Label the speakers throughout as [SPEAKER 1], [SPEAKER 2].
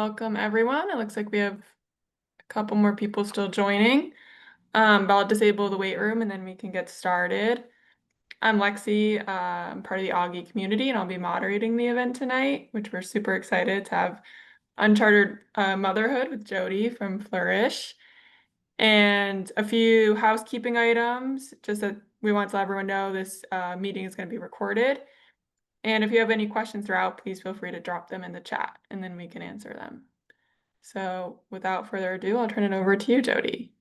[SPEAKER 1] Welcome, everyone. It looks like we have a couple more people still joining, but I'll disable the wait room and then we can get started. I'm Lexi. I'm part of the Auggie community, and I'll be moderating the event tonight, which we're super excited to have Uncharted Motherhood with Jody from Flourish. And a few housekeeping items, just that we want to let everyone know this meeting is going to be recorded. And if you have any questions throughout, please feel free to drop them in the chat and then we can answer them. So without further ado, I'll turn it over to you, Jody.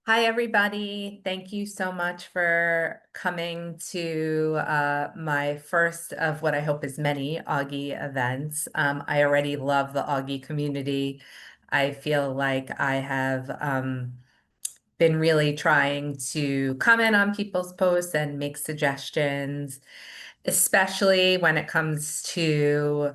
[SPEAKER 2] Hi, everybody. Thank you so much for coming to my first of what I hope is many Auggie events. I already love the Auggie community. I feel like I have been really trying to comment on people's posts and make suggestions, especially when it comes to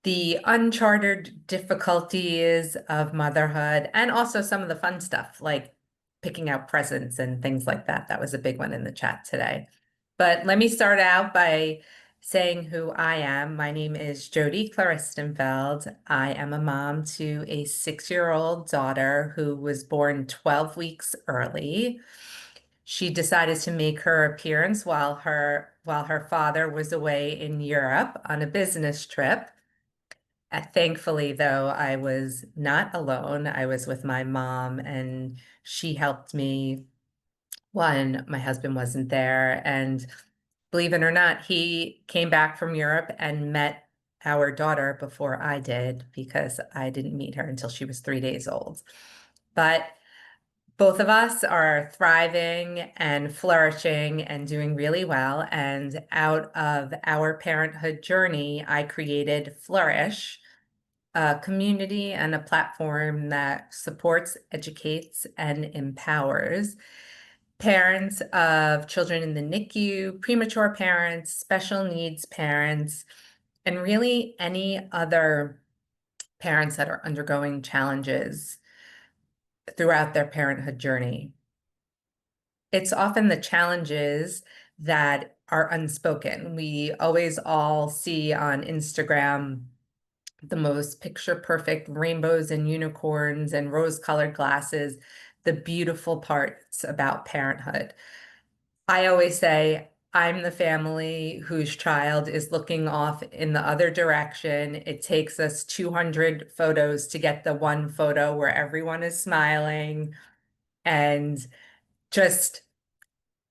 [SPEAKER 2] the uncharted difficulties of motherhood and also some of the fun stuff like picking out presents and things like that. That was a big one in the chat today. But let me start out by saying who I am. My name is Jody Claristenfeld. I am a mom to a 6-year-old daughter who was born 12 weeks early. She decided to make her appearance while her father was away in Europe on a business trip. Thankfully, though, I was not alone. I was with my mom, and she helped me when my husband wasn't there. And believe it or not, he came back from Europe and met our daughter before I did because I didn't meet her until she was 3 days old. But both of us are thriving and flourishing and doing really well. And out of our parenthood journey, I created Flourish, a community and a platform that supports, educates, and empowers parents of children in the NICU, premature parents, special needs parents, and really any other parents that are undergoing challenges throughout their parenthood journey. It's often the challenges that are unspoken. We always all see on Instagram the most picture perfect rainbows and unicorns and rose-colored glasses, the beautiful parts about parenthood. I always say, I'm the family whose child is looking off in the other direction. It takes us 200 photos to get the one photo where everyone is smiling. And just,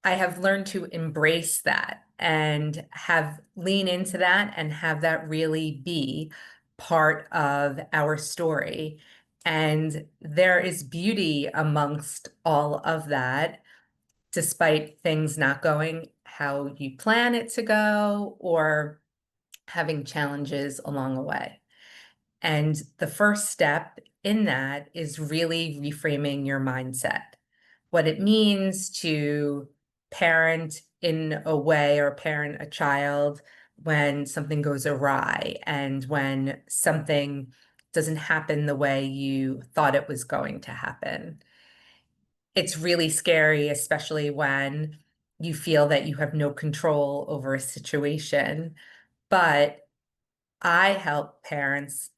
[SPEAKER 2] I have learned to embrace that and have lean into that and have that really be part of our story. And there is beauty amongst all of that, despite things not going how you plan it to go or having challenges along the way. And the first step in that is really reframing your mindset, what it means to parent in a way or parent a child when something goes awry and when something doesn't happen the way you thought it was going to happen. It's really scary, especially when you feel that you have no control over a situation. But I help parents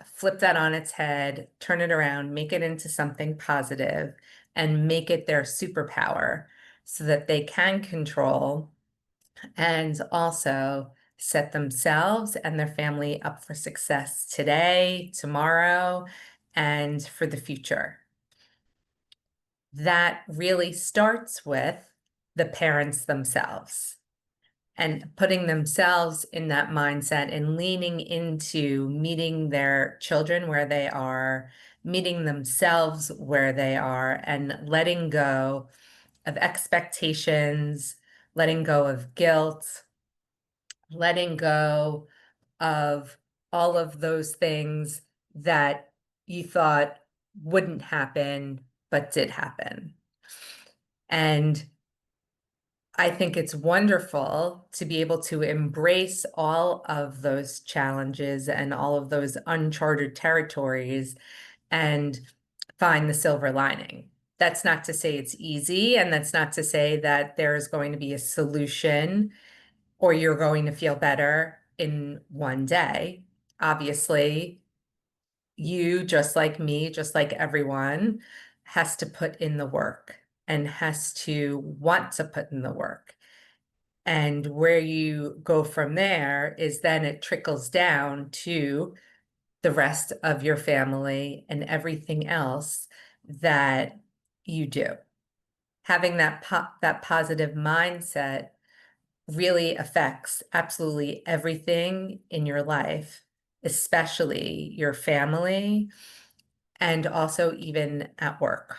[SPEAKER 2] flip that on its head, turn it around, make it into something positive, and make it their superpower so that they can control and also set themselves and their family up for success today, tomorrow, and for the future. That really starts with the parents themselves and putting themselves in that mindset and leaning into meeting their children where they are, meeting themselves where they are, and letting go of expectations, letting go of guilt, letting go of all of those things that you thought wouldn't happen, but did happen. And I think it's wonderful to be able to embrace all of those challenges and all of those uncharted territories and find the silver lining. That's not to say it's easy, and that's not to say that there's going to be a solution or you're going to feel better in one day. Obviously, you, just like me, just like everyone, has to put in the work and has to want to put in the work. And where you go from there is then it trickles down to the rest of your family and everything else that you do. Having that positive mindset really affects absolutely everything in your life, especially your family and also even at work.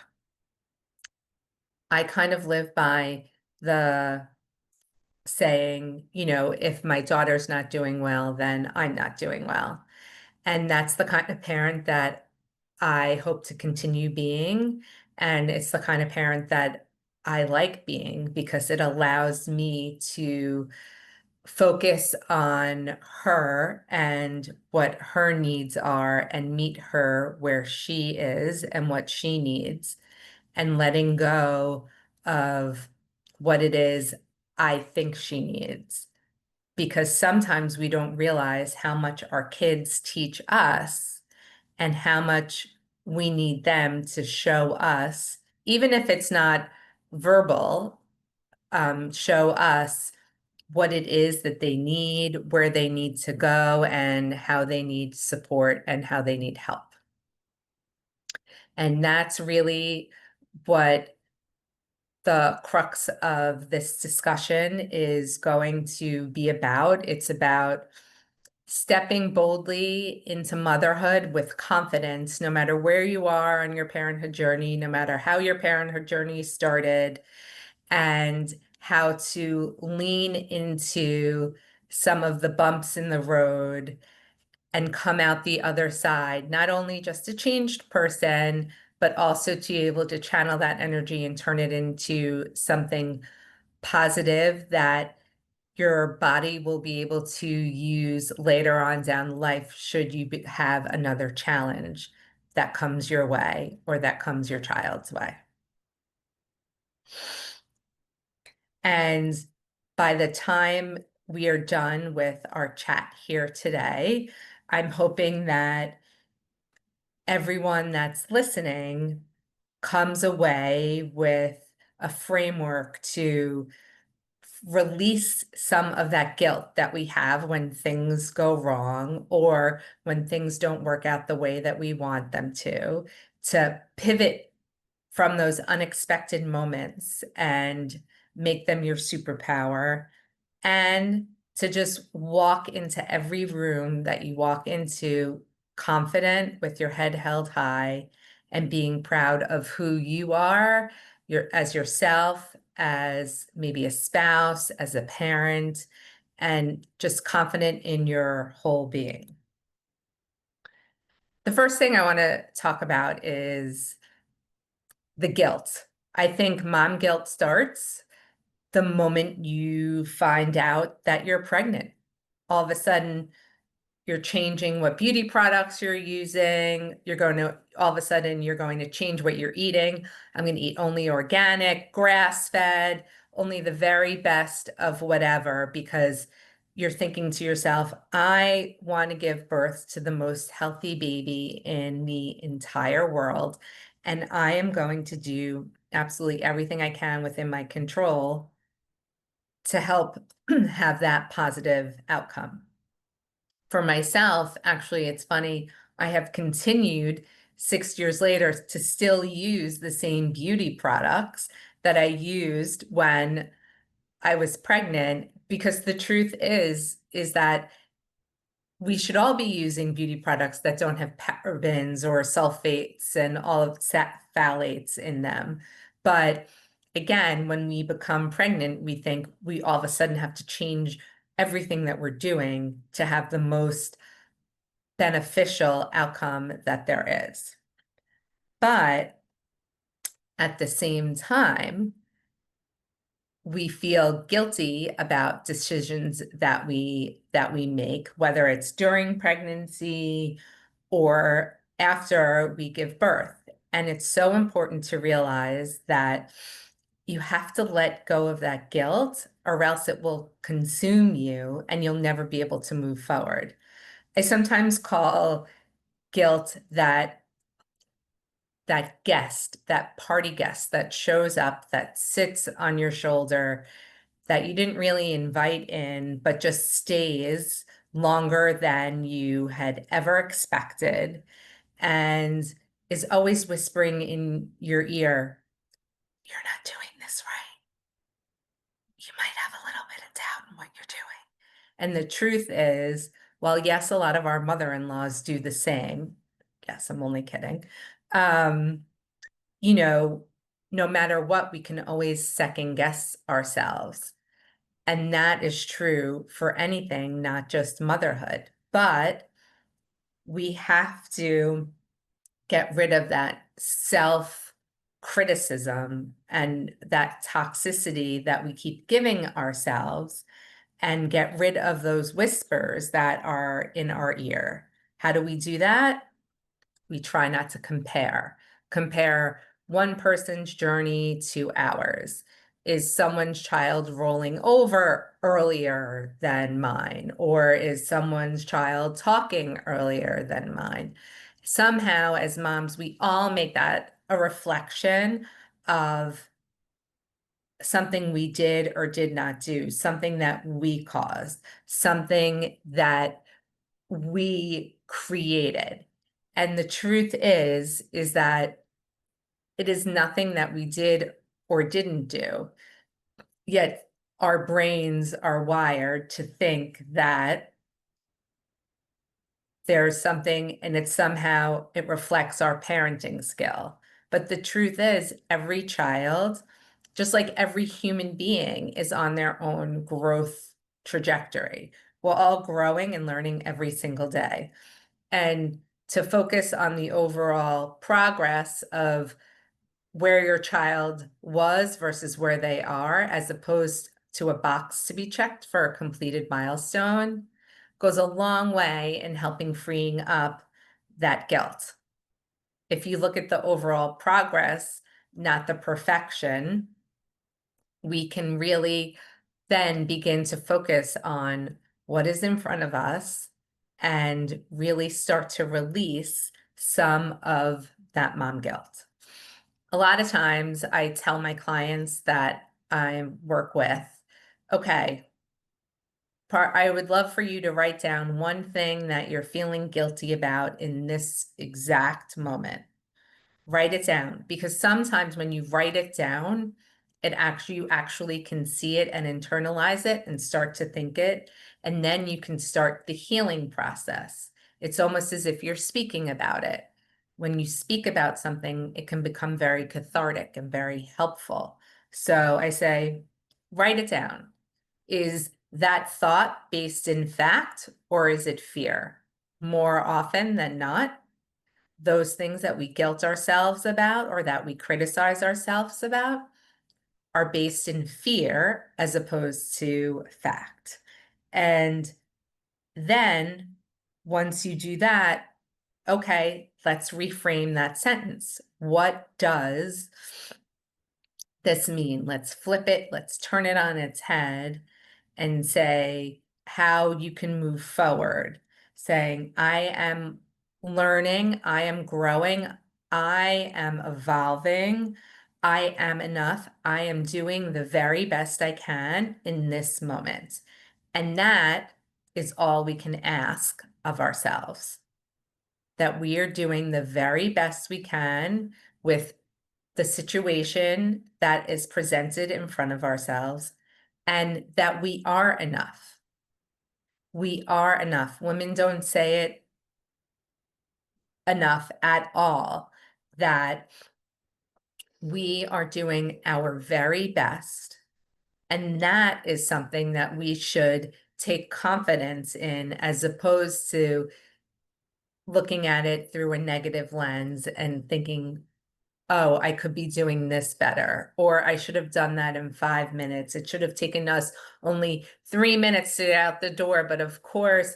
[SPEAKER 2] I kind of live by the saying, if my daughter's not doing well, then I'm not doing well. And that's the kind of parent that I hope to continue being. And it's the kind of parent that I like being because it allows me to focus on her and what her needs are and meet her where she is and what she needs, and letting go of what it is I think she needs. Because sometimes we don't realize how much our kids teach us and how much we need them to show us, even if it's not verbal, show us what it is that they need, where they need to go, and how they need support and how they need help. And that's really what the crux of this discussion is going to be about. It's about stepping boldly into motherhood with confidence, no matter where you are on your parenthood journey, no matter how your parenthood journey started, and how to lean into some of the bumps in the road and come out the other side, not only just a changed person, but also to be able to channel that energy and turn it into something positive that your body will be able to use later on down life should you have another challenge that comes your way or that comes your child's way. And by the time we are done with our chat here today, I'm hoping that everyone that's listening comes away with a framework to release some of that guilt that we have when things go wrong or when things don't work out the way that we want them to pivot from those unexpected moments and make them your superpower, and to just walk into every room that you walk into confident with your head held high and being proud of who you are, as yourself, as maybe a spouse, as a parent, and just confident in your whole being. The first thing I want to talk about is the guilt. I think mom guilt starts the moment you find out that you're pregnant. All of a sudden, you're changing what beauty products you're using. All of a sudden, you're going to change what you're eating. I'm going to eat only organic, grass-fed, only the very best of whatever, because you're thinking to yourself, I want to give birth to the most healthy baby in the entire world. And I am going to do absolutely everything I can within my control to help have that positive outcome. For myself, actually, it's funny, I have continued 6 years later to still use the same beauty products that I used when I was pregnant, because the truth is that we should all be using beauty products that don't have parabens or sulfates and all of phthalates in them. But again, when we become pregnant, we think we all of a sudden have to change everything that we're doing to have the most beneficial outcome that there is. But at the same time, we feel guilty about decisions that we make, whether it's during pregnancy or after we give birth. And it's so important to realize that you have to let go of that guilt, or else it will consume you and you'll never be able to move forward. I sometimes call guilt that guest, that party guest that shows up, that sits on your shoulder, that you didn't really invite in, but just stays longer than you had ever expected and is always whispering in your ear, "You're not doing this right. You might have a little bit of doubt in what you're doing." And the truth is, while yes, a lot of our mother-in-laws do the same, yes, I'm only kidding. Um, you know, no matter what, we can always second guess ourselves. And that is true for anything, not just motherhood. But we have to get rid of that self criticism and that toxicity that we keep giving ourselves and get rid of those whispers that are in our ear. How do we do that? We try not to compare one person's journey to ours. Is someone's child rolling over earlier than mine, or is someone's child talking earlier than mine? Somehow, as moms, we all make that a reflection of something we did or did not do, something that we caused, something that we created. And the truth is that it is nothing that we did or didn't do. Yet our brains are wired to think that there's something and it reflects our parenting skill. But the truth is, every child, just like every human being, is on their own growth trajectory. We're all growing and learning every single day. And to focus on the overall progress of where your child was versus where they are, as opposed to a box to be checked for a completed milestone, goes a long way in helping freeing up that guilt. If you look at the overall progress, not the perfection, we can really then begin to focus on what is in front of us and really start to release some of that mom guilt. A lot of times I tell my clients that I work with, okay, I would love for you to write down one thing that you're feeling guilty about in this exact moment. Write it down, because sometimes when you write it down, you actually can see it and internalize it and start to think it, and then you can start the healing process. It's almost as if you're speaking about it. When you speak about something, it can become very cathartic and very helpful. So I say, write it down. Is that thought based in fact, or is it fear? More often than not, those things that we guilt ourselves about or that we criticize ourselves about are based in fear as opposed to fact. And then once you do that, okay, let's reframe that sentence. What does this mean? Let's flip it, let's turn it on its head and say how you can move forward, saying, I am learning, I am growing, I am evolving, I am enough, I am doing the very best I can in this moment. And that is all we can ask of ourselves, that we are doing the very best we can with the situation that is presented in front of ourselves, and that we are enough. We are enough. Women don't say it enough at all, that we are doing our very best. And that is something that we should take confidence in, as opposed to looking at it through a negative lens and thinking, oh, I could be doing this better, or I should have done that in 5 minutes. It should have taken us only 3 minutes to get out the door. But of course,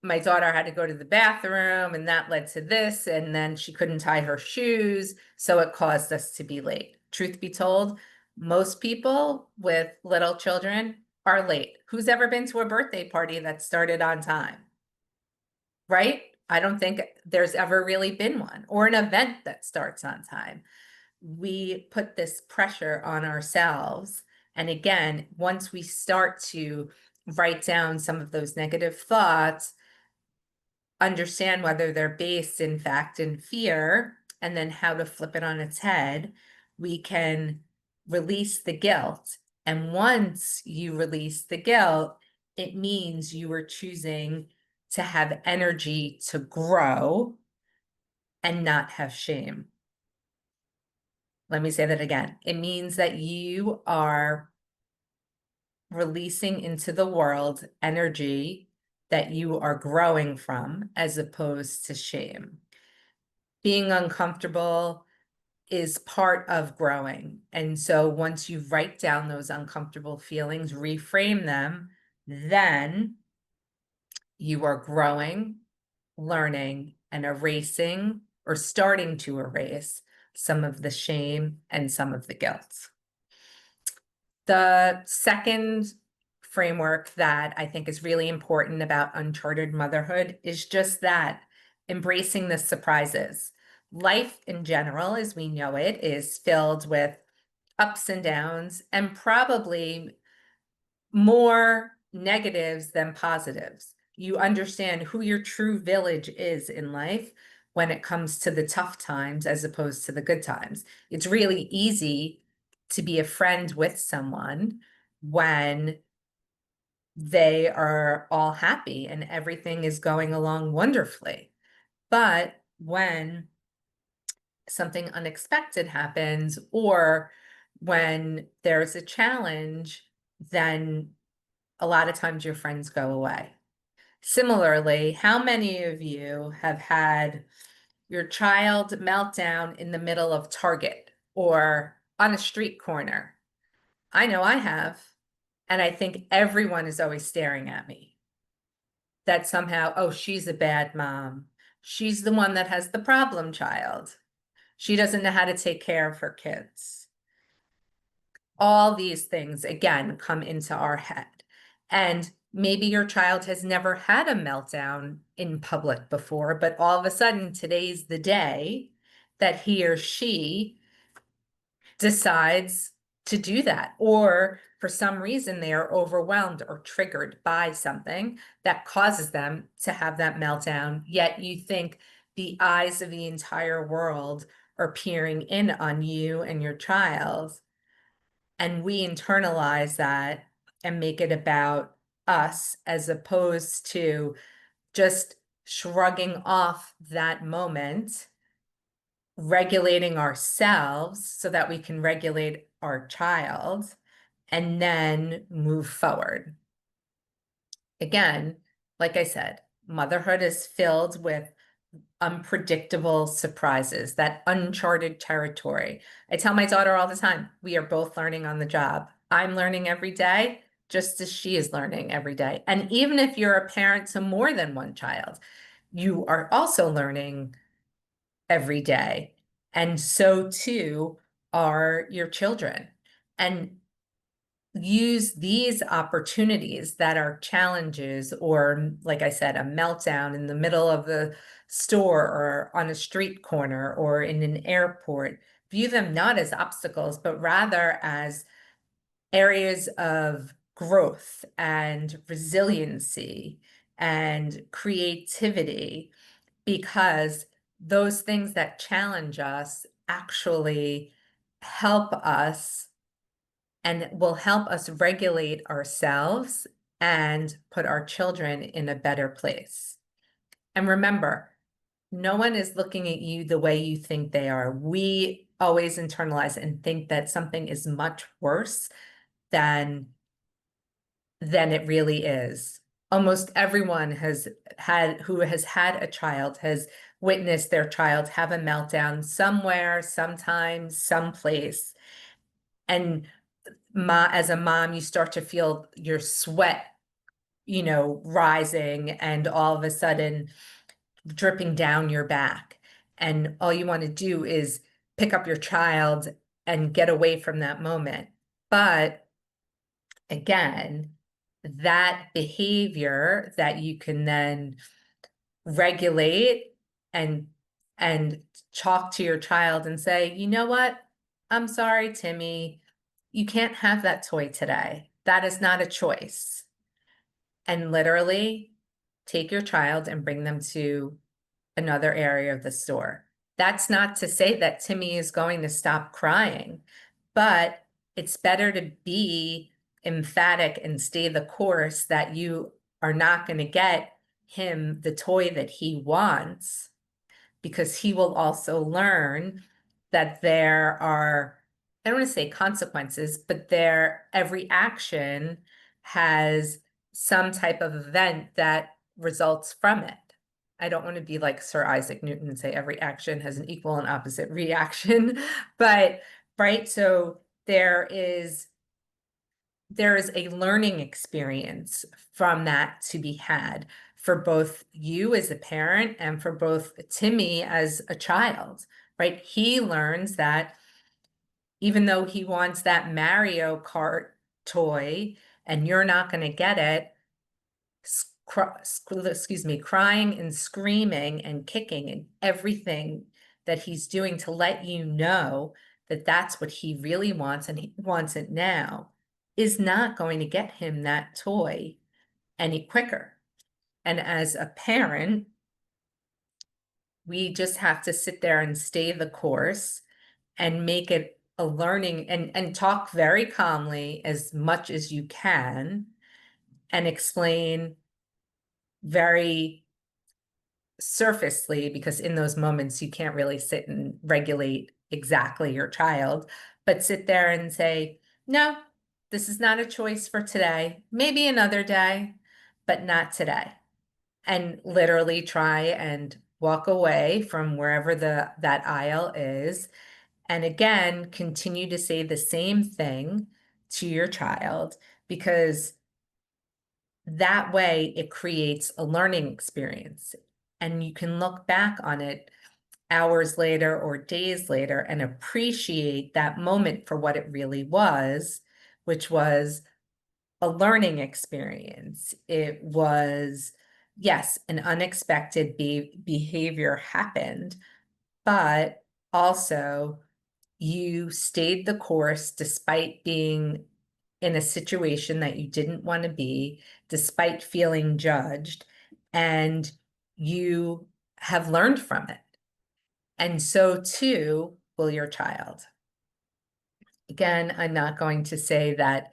[SPEAKER 2] my daughter had to go to the bathroom and that led to this, and then she couldn't tie her shoes, so it caused us to be late. Truth be told, most people with little children are late. Who's ever been to a birthday party that started on time? Right? I don't think there's ever really been one, or an event that starts on time. We put this pressure on ourselves. And again, once we start to write down some of those negative thoughts, understand whether they're based in fact in fear, and then how to flip it on its head, we can release the guilt. And once you release the guilt, it means you are choosing to have energy to grow and not have shame. Let me say that again. It means that you are releasing into the world energy that you are growing from, as opposed to shame. Being uncomfortable is part of growing. And so once you write down those uncomfortable feelings, reframe them, then you are growing, learning, and erasing, or starting to erase, some of the shame and some of the guilt. The second framework that I think is really important about Uncharted motherhood is just that, embracing the surprises. Life in general, as we know it, is filled with ups and downs, and probably more negatives than positives. You understand who your true village is in life when it comes to the tough times as opposed to the good times. It's really easy to be a friend with someone when they are all happy and everything is going along wonderfully. But when something unexpected happens, or when there's a challenge, then a lot of times your friends go away. Similarly, how many of you have had your child meltdown in the middle of Target or on a street corner? I know I have. And I think everyone is always staring at me. That somehow, oh, she's a bad mom. She's the one that has the problem child. She doesn't know how to take care of her kids. All these things, again, come into our head. And maybe your child has never had a meltdown in public before, but all of a sudden, today's the day that he or she decides to do that. Or for some reason, they are overwhelmed or triggered by something that causes them to have that meltdown. Yet you think the eyes of the entire world are peering in on you and your child. And we internalize that and make it about us, as opposed to just shrugging off that moment, regulating ourselves so that we can regulate our child, and then move forward. Again, like I said, motherhood is filled with unpredictable surprises, that uncharted territory. I tell my daughter all the time, we are both learning on the job. I'm learning every day, just as she is learning every day. And even if you're a parent to more than one child, you are also learning every day. And so too are your children. And use these opportunities that are challenges, or like I said, a meltdown in the middle of the store or on a street corner or in an airport, view them not as obstacles, but rather as areas of growth and resiliency and creativity, because those things that challenge us actually help us and will help us regulate ourselves and put our children in a better place. And remember, no one is looking at you the way you think they are. We always internalize and think that something is much worse than it really is. Almost everyone who has had a child has witnessed their child have a meltdown somewhere, sometime, someplace. And as a mom, you start to feel your sweat, rising, and all of a sudden dripping down your back. And all you want to do is pick up your child and get away from that moment. But again, that behavior that you can then regulate and and talk to your child and say, you know what? I'm sorry, Timmy. You can't have that toy today. That is not a choice. And literally take your child and bring them to another area of the store. That's not to say that Timmy is going to stop crying, but it's better to be emphatic and stay the course that you are not going to get him the toy that he wants, because he will also learn that there are, I don't want to say consequences, but every action has some type of event that results from it. I don't want to be like Sir Isaac Newton and say every action has an equal and opposite reaction, but right. So there is a learning experience from that to be had for both you as a parent and for both Timmy as a child, right? He learns that even though he wants that Mario Kart toy and you're not going to get it, crying and screaming and kicking and everything that he's doing to let you know that that's what he really wants and he wants it now, is not going to get him that toy any quicker. And as a parent, we just have to sit there and stay the course and make it a learning and talk very calmly as much as you can and explain very surfacely, because in those moments you can't really sit and regulate exactly your child, but sit there and say, no, this is not a choice for today, maybe another day, but not today. And literally try and walk away from wherever that aisle is. And again, continue to say the same thing to your child, because that way it creates a learning experience. And you can look back on it hours later or days later and appreciate that moment for what it really was, which was a learning experience. It was, yes, an unexpected behavior happened, but also you stayed the course despite being in a situation that you didn't want to be, despite feeling judged, and you have learned from it. And so too will your child. Again, I'm not going to say that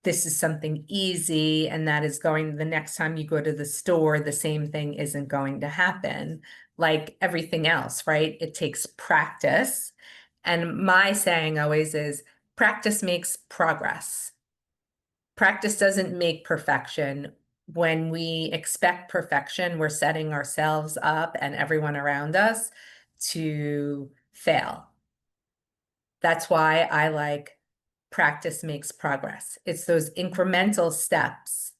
[SPEAKER 2] this is something easy and that is going, the next time you go to the store, the same thing isn't going to happen. Like everything else, right? It takes practice. And my saying always is practice makes progress. Practice doesn't make perfection. When we expect perfection, we're setting ourselves up and everyone around us to fail. That's why I like practice makes progress. It's those incremental steps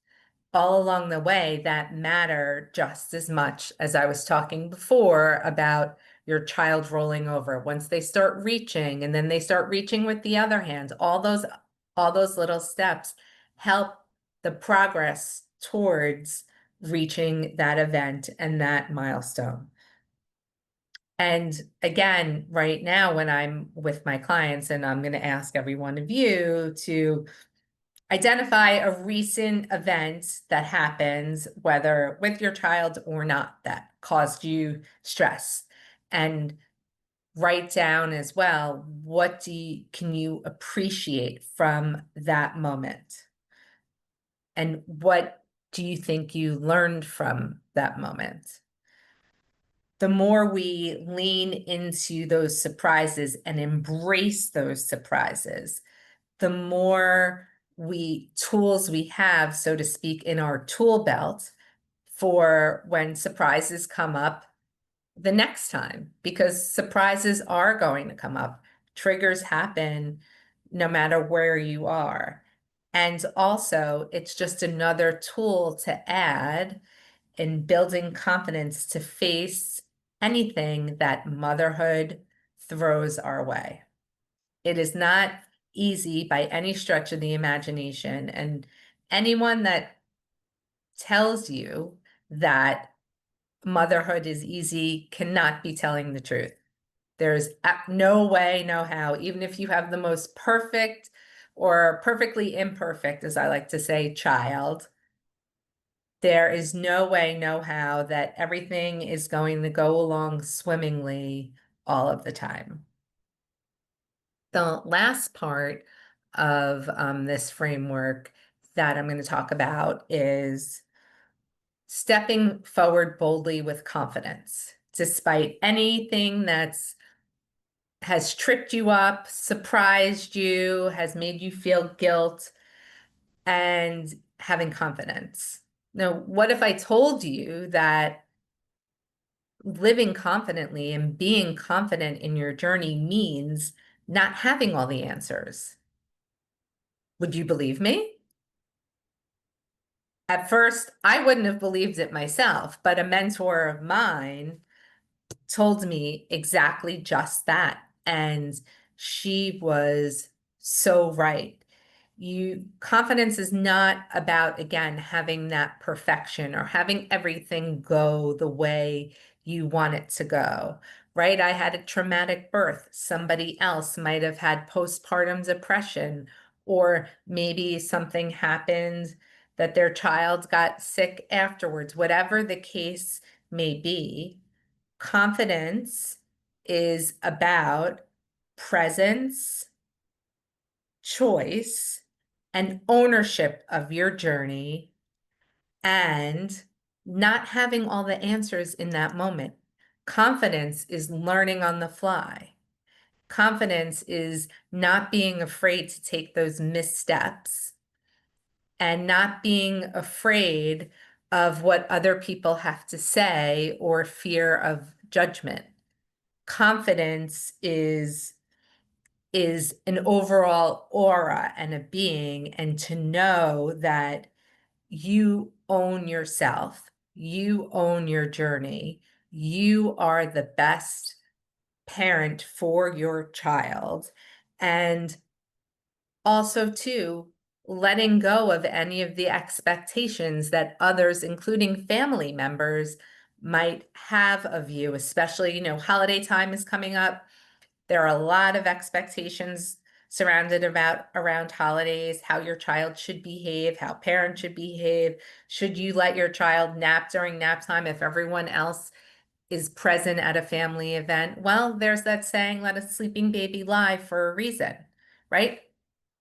[SPEAKER 2] all along the way that matter just as much as I was talking before about your child rolling over. Once they start reaching and then they start reaching with the other hand, all those little steps help the progress towards reaching that event and that milestone. And again, right now, when I'm with my clients, and I'm going to ask every one of you to identify a recent event that happens, whether with your child or not, that caused you stress, and write down as well, can you appreciate from that moment? And what do you think you learned from that moment? The more we lean into those surprises and embrace those surprises, the more tools we have, so to speak, in our tool belt for when surprises come up the next time, because surprises are going to come up. Triggers happen no matter where you are. And also, it's just another tool to add in building confidence to face anything that motherhood throws our way. It is not easy by any stretch of the imagination. And anyone that tells you that motherhood is easy cannot be telling the truth. There's no way, no how, even if you have the most perfect or perfectly imperfect, as I like to say, child, there is no way, no how that everything is going to go along swimmingly all of the time. The last part of this framework that I'm going to talk about is stepping forward boldly with confidence, despite anything that's has tripped you up, surprised you, has made you feel guilt, and having confidence. Now, what if I told you that living confidently and being confident in your journey means not having all the answers? Would you believe me? At first, I wouldn't have believed it myself, but a mentor of mine told me exactly just that. And she was so right. Confidence is not about, again, having that perfection or having everything go the way you want it to go, right? I had a traumatic birth. Somebody else might have had postpartum depression, or maybe something happened that their child got sick afterwards, whatever the case may be. Confidence is about presence, choice, and ownership of your journey, and not having all the answers in that moment. Confidence is learning on the fly. Confidence is not being afraid to take those missteps and not being afraid of what other people have to say or fear of judgment. Confidence is an overall aura and a being, and to know that you own yourself, you own your journey, you are the best parent for your child, and also too letting go of any of the expectations that others, including family members, might have of you, especially, holiday time is coming up. There are a lot of expectations surrounded about around holidays, how your child should behave, how parents should behave. Should you let your child nap during nap time if everyone else is present at a family event? Well, there's that saying, let a sleeping baby lie for a reason, right?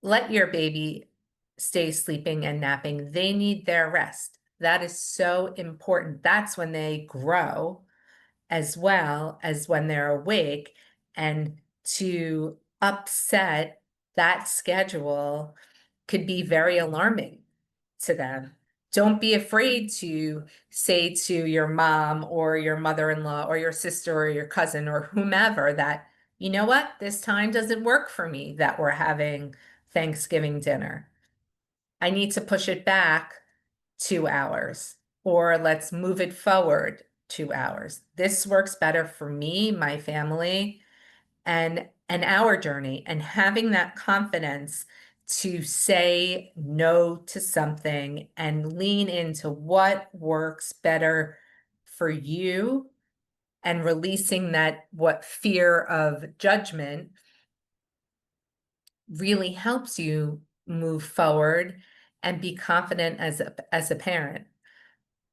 [SPEAKER 2] Let your baby stay sleeping and napping. They need their rest. That is so important. That's when they grow as well as when they're awake. And to upset that schedule could be very alarming to them. Don't be afraid to say to your mom or your mother-in-law or your sister or your cousin or whomever that, you know what, this time doesn't work for me that we're having Thanksgiving dinner. I need to push it back 2 hours, or let's move it forward 2 hours. This works better for me, my family, and our journey. And having that confidence to say no to something and lean into what works better for you, and releasing that what fear of judgment really helps you move forward and be confident as a parent.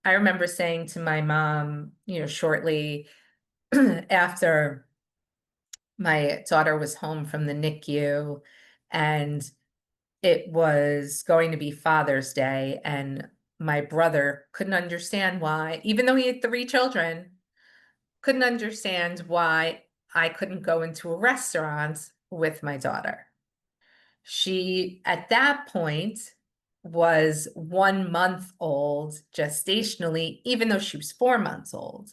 [SPEAKER 2] I remember saying to my mom, shortly after my daughter was home from the NICU, and it was going to be Father's Day, and my brother couldn't understand why, even though he had 3 children, couldn't understand why I couldn't go into a restaurant with my daughter. She, at that point, was 1 month old gestationally, even though she was 4 months old,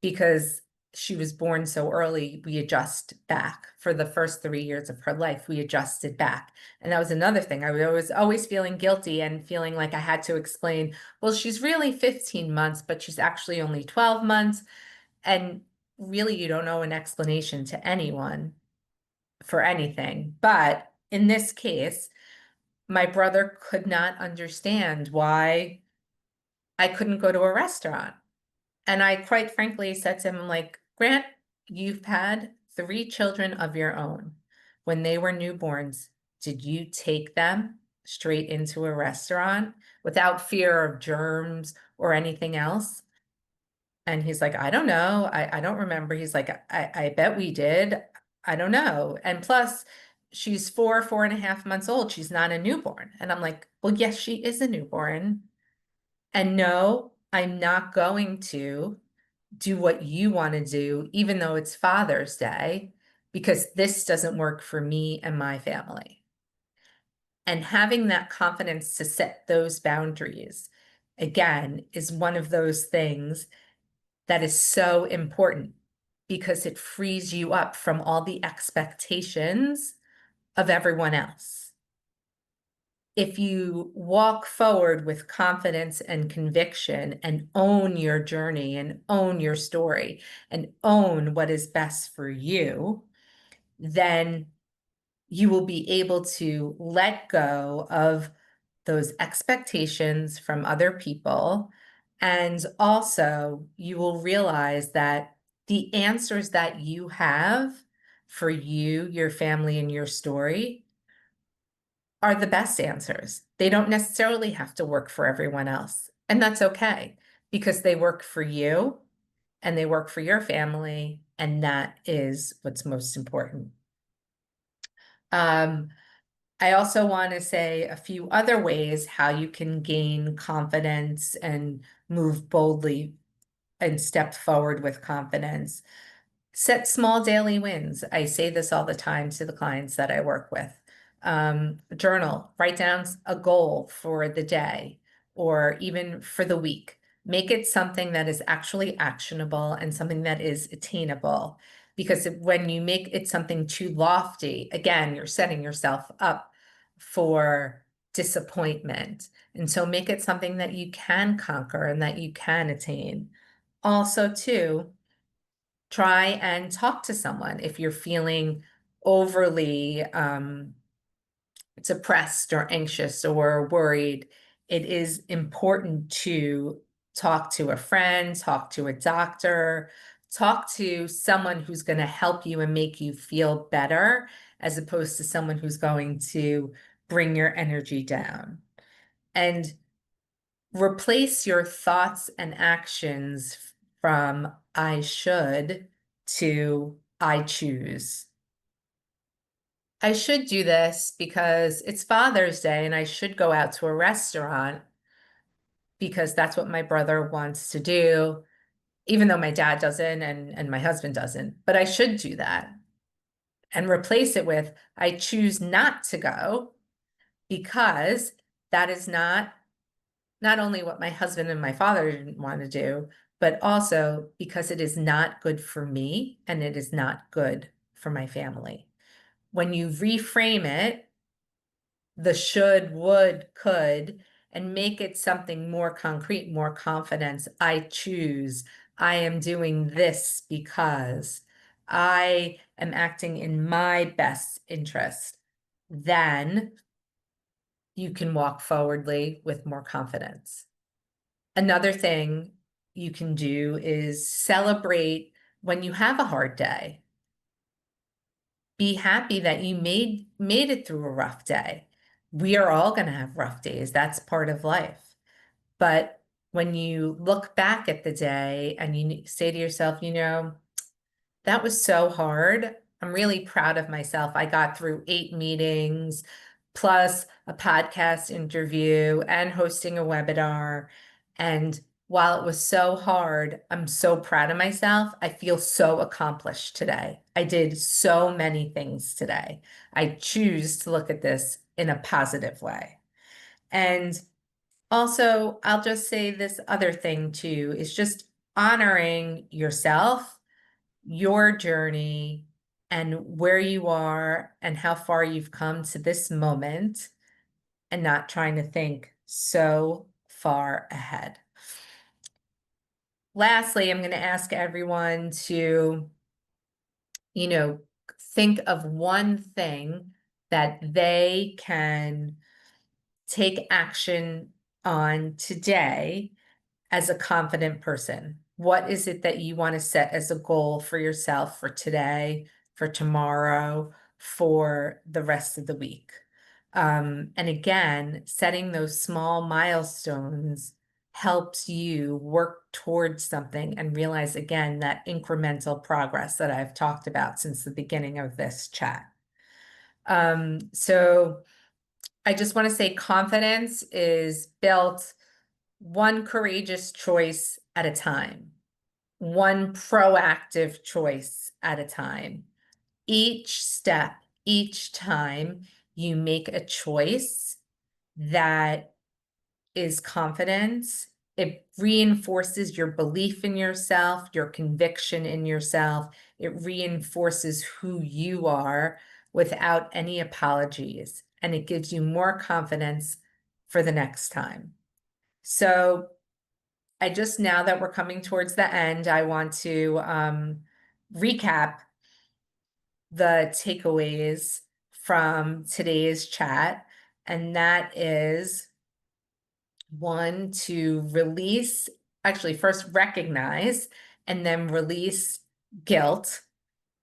[SPEAKER 2] because she was born so early. We adjust back for the first 3 years of her life. We adjusted back. And that was another thing. I was always feeling guilty and feeling like I had to explain, well, she's really 15 months, but she's actually only 12 months. And really, you don't owe an explanation to anyone for anything. But in this case, my brother could not understand why I couldn't go to a restaurant. And I quite frankly said to him, like, Grant, you've had 3 children of your own. When they were newborns, did you take them straight into a restaurant without fear of germs or anything else? And he's like, I don't know. I don't remember. He's like, I bet we did. I don't know. And plus, she's 4.5 months old. She's not a newborn. And I'm like, well, yes, she is a newborn. And no, I'm not going to do what you want to do, even though it's Father's Day, because this doesn't work for me and my family. And having that confidence to set those boundaries, again, is one of those things that is so important because it frees you up from all the expectations of everyone else. If you walk forward with confidence and conviction and own your journey and own your story and own what is best for you, then you will be able to let go of those expectations from other people. And also, you will realize that the answers that you have for you, your family, and your story are the best answers. They don't necessarily have to work for everyone else. And that's okay because they work for you and they work for your family. And that is what's most important. Um, I also want to say a few other ways how you can gain confidence and move boldly and step forward with confidence. Set small daily wins. I say this all the time to the clients that I work with. Journal, write down a goal for the day or even for the week. Make it something that is actually actionable and something that is attainable. Because when you make it something too lofty, again, you're setting yourself up for disappointment. And so make it something that you can conquer and that you can attain. Also, too, try and talk to someone if you're feeling overly depressed or anxious or worried. It is important to talk to a friend, talk to a doctor, talk to someone who's going to help you and make you feel better, as opposed to someone who's going to bring your energy down. And replace your thoughts and actions from I should to I choose. I should do this because it's Father's Day and I should go out to a restaurant because that's what my brother wants to do, even though my dad doesn't and my husband doesn't. But I should do that and replace it with I choose not to go because that is not only what my husband and my father didn't want to do, but also because it is not good for me and it is not good for my family. When you reframe it, the should, would, could, and make it something more concrete, more confidence. I choose, I am doing this because I am acting in my best interest. Then you can walk forwardly with more confidence. Another thing you can do is celebrate when you have a hard day. Be happy that you made it through a rough day. We are all going to have rough days. That's part of life. But when you look back at the day and you say to yourself, that was so hard. I'm really proud of myself. I got through 8 meetings, plus a podcast interview and hosting a webinar. And while it was so hard, I'm so proud of myself. I feel so accomplished today. I did so many things today. I choose to look at this in a positive way. And also, I'll just say this other thing too, is just honoring yourself, your journey, and where you are and how far you've come to this moment, and not trying to think so far ahead. Lastly, I'm going to ask everyone to, you know, think of one thing that they can take action on today as a confident person. What is it that you want to set as a goal for yourself for today, for tomorrow, for the rest of the week? And again, setting those small milestones helps you work towards something and realize again that incremental progress that I've talked about since the beginning of this chat. So I just want to say confidence is built one courageous choice at a time, one proactive choice at a time. Each step, each time you make a choice that is confidence, it reinforces your belief in yourself, your conviction in yourself. It reinforces who you are without any apologies, and it gives you more confidence for the next time. So I just, now that we're coming towards the end, I want to recap the takeaways from today's chat. And that is one, to release, actually first recognize and then release guilt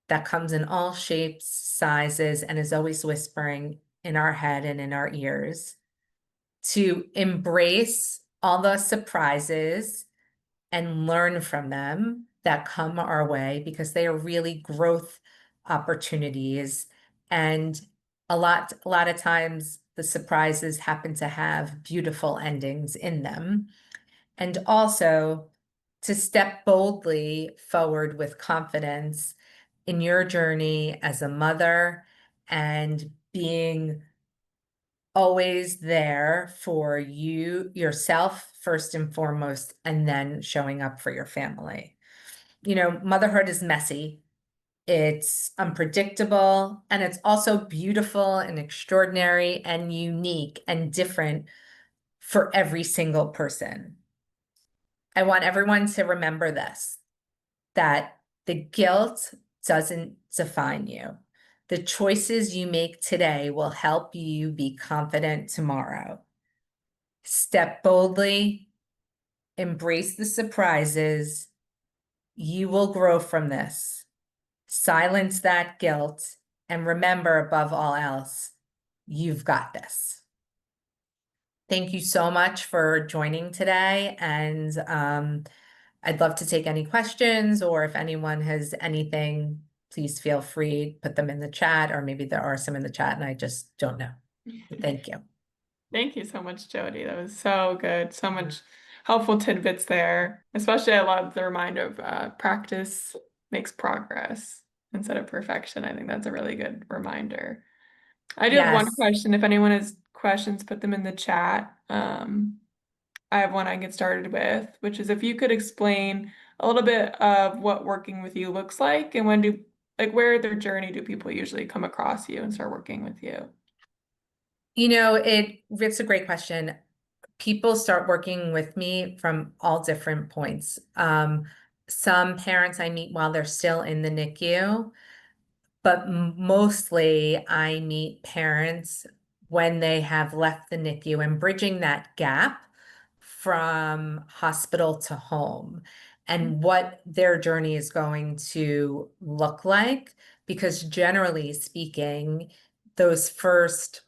[SPEAKER 2] that comes in all shapes, sizes, and is always whispering in our head and in our ears. To embrace all the surprises and learn from them that come our way, because they are really growth opportunities. And a lot of times the surprises happen to have beautiful endings in them. And also to step boldly forward with confidence in your journey as a mother, and being always there for you, yourself, first and foremost, and then showing up for your family. You know, motherhood is messy, it's unpredictable, and it's also beautiful and extraordinary and unique and different for every single person. I want everyone to remember this, that the guilt doesn't define you. The choices you make today will help you be confident tomorrow. Step boldly, embrace the surprises. You will grow from this. Silence that guilt, and remember, above all else, you've got this. Thank you so much for joining today, and I'd love to take any questions, or if anyone has anything, please feel free to put them in the chat, or maybe there are some in the chat and I just don't know. Thank you.
[SPEAKER 1] Thank you so much, Jody. That was so good. So much helpful tidbits there. Especially, I love the reminder of practice makes progress instead of perfection. I think that's a really good reminder. I do have one
[SPEAKER 2] Yes.
[SPEAKER 1] question. If anyone has questions, put them in the chat. I have one I can get started with, which is if you could explain a little bit of what working with you looks like, and when do, like, where their journey do people usually come across you and start working with you?
[SPEAKER 2] You know, it's a great question. People start working with me from all different points. Some parents I meet while they're still in the NICU, but mostly I meet parents when they have left the NICU and bridging that gap from hospital to home, and what their journey is going to look like. Because generally speaking, those first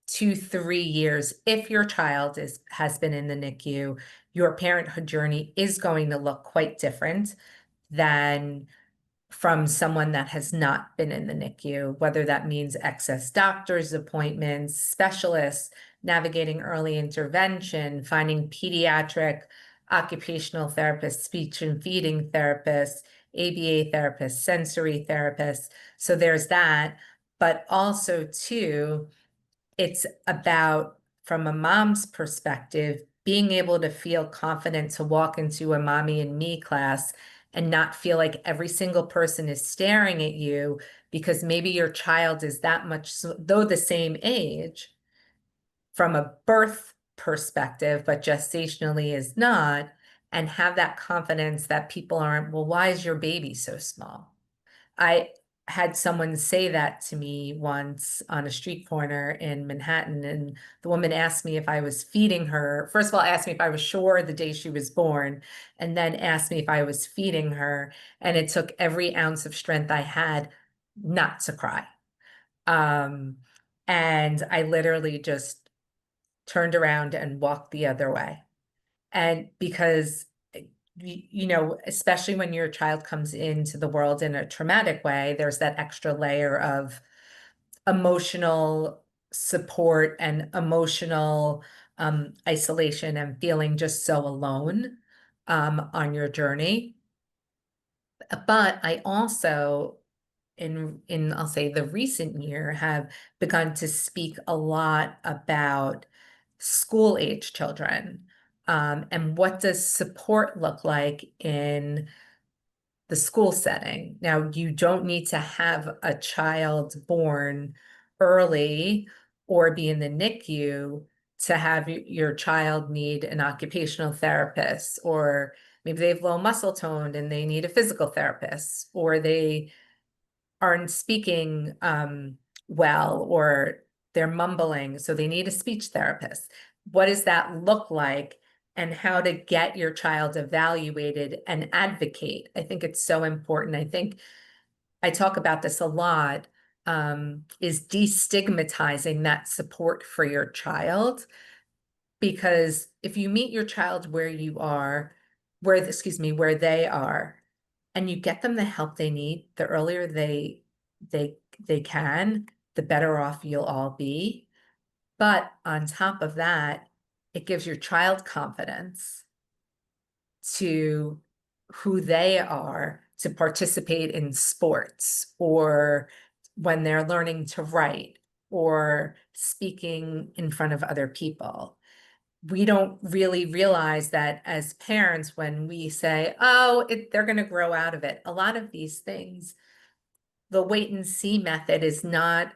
[SPEAKER 2] 2, 3 years, if your child has been in the NICU, your parenthood journey is going to look quite different than from someone that has not been in the NICU, whether that means excess doctor's appointments, specialists, navigating early intervention, finding pediatric occupational therapists, speech and feeding therapists, ABA therapists, sensory therapists. So there's that. But also, too, it's about, from a mom's perspective, being able to feel confident to walk into a mommy and me class and not feel like every single person is staring at you, because maybe your child is that much, though the same age from a birth perspective, but gestationally is not, and have that confidence that people aren't, well, why is your baby so small? I had someone say that to me once on a street corner in Manhattan. And the woman asked me if I was feeding her. First of all, asked me if I was sure the day she was born, and then asked me if I was feeding her. And it took every ounce of strength I had not to cry. Um, and I literally just turned around and walked the other way. And because, especially when your child comes into the world in a traumatic way, there's that extra layer of emotional support and emotional isolation and feeling just so alone on your journey. But I also, in I'll say the recent year, have begun to speak a lot about school age children. And what does support look like in the school setting? Now, you don't need to have a child born early or be in the NICU to have your child need an occupational therapist, or maybe they have low muscle tone and they need a physical therapist, or they aren't speaking well, or they're mumbling, so they need a speech therapist. What does that look like? And how to get your child evaluated and advocate. I think it's so important. I think I talk about this a lot, is destigmatizing that support for your child. Because if you meet your child where you are, where they are, and you get them the help they need, the earlier they can, the better off you'll all be. But on top of that, it gives your child confidence to who they are to participate in sports, or when they're learning to write or speaking in front of other people. We don't really realize that as parents when we say, oh, they're going to grow out of it. A lot of these things, the wait and see method is not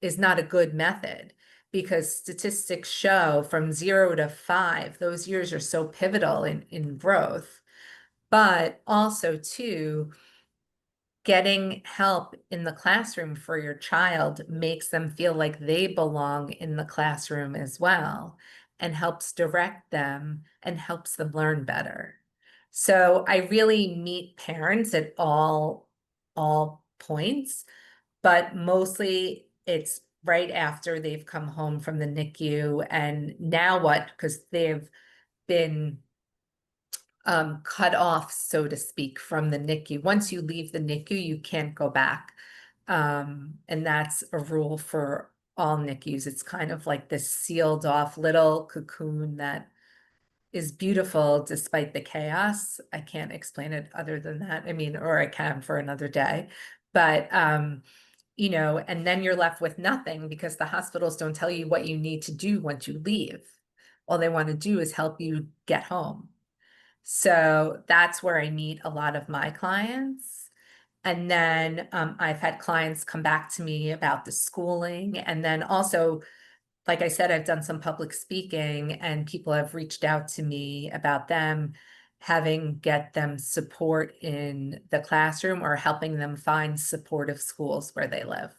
[SPEAKER 2] a good method, because statistics show from 0 to 5, those years are so pivotal in growth. But also too, getting help in the classroom for your child makes them feel like they belong in the classroom as well, and helps direct them and helps them learn better. So I really meet parents at all points, but mostly it's right after they've come home from the NICU, and now what? Because they've been cut off, so to speak, from the NICU. Once you leave the NICU, you can't go back. And that's a rule for all NICUs. It's kind of like this sealed off little cocoon that is beautiful despite the chaos. I can't explain it other than that. I mean, or I can for another day. But and then you're left with nothing, because the hospitals don't tell you what you need to do once you leave. All they want to do is help you get home. So that's where I meet a lot of my clients. And then I've had clients come back to me about the schooling. And then also, like I said, I've done some public speaking, and people have reached out to me about them having get them support in the classroom, or helping them find supportive schools where they live.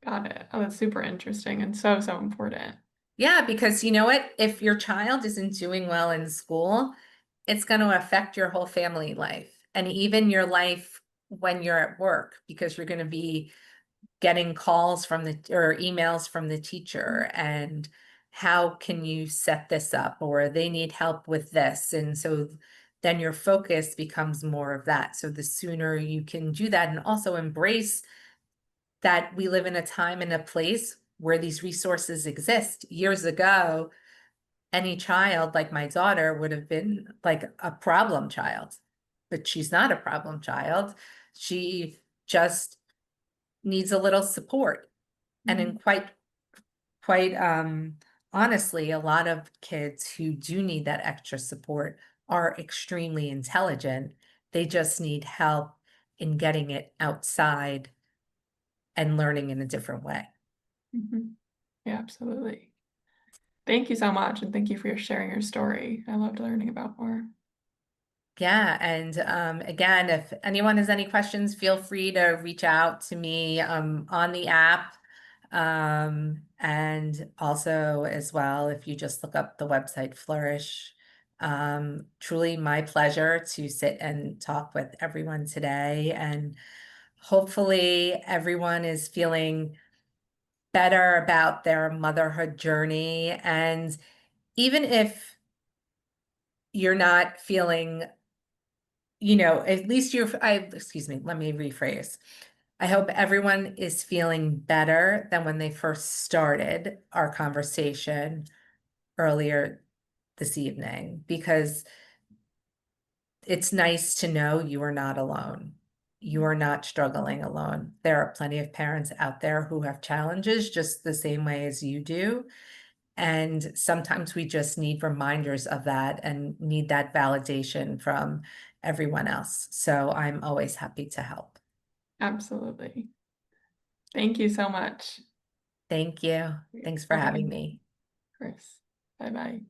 [SPEAKER 1] Got it. Oh, that's super interesting and so, so important.
[SPEAKER 2] Yeah, because you know what? If your child isn't doing well in school, it's going to affect your whole family life, and even your life when you're at work, because you're going to be getting calls from the or emails from the teacher, and how can you set this up, or they need help with this. And so then your focus becomes more of that. So the sooner you can do that, and also embrace that we live in a time and a place where these resources exist. Years ago, any child like my daughter would have been like a problem child, but she's not a problem child. She just needs a little support. And in
[SPEAKER 1] Mhm.
[SPEAKER 2] quite honestly, a lot of kids who do need that extra support are extremely intelligent. They just need help in getting it outside and learning in a different way.
[SPEAKER 1] Mhm. Yeah, absolutely. Thank you so much, and thank you for sharing your story. I loved learning about more.
[SPEAKER 2] Yeah, and again, if anyone has any questions, feel free to reach out to me on the app. And also as well, if you just look up the website Flourish. Truly my pleasure to sit and talk with everyone today. And hopefully everyone is feeling better about their motherhood journey. And even if you're not feeling, at least excuse me, let me rephrase. I hope everyone is feeling better than when they first started our conversation earlier this evening, because it's nice to know you are not alone. You are not struggling alone. There are plenty of parents out there who have challenges just the same way as you do. And sometimes we just need reminders of that and need that validation from everyone else. So I'm always happy to help.
[SPEAKER 1] Absolutely. Thank you so much.
[SPEAKER 2] Thank you. Thanks for
[SPEAKER 1] Bye-bye,
[SPEAKER 2] having me.
[SPEAKER 1] Chris. Bye-bye.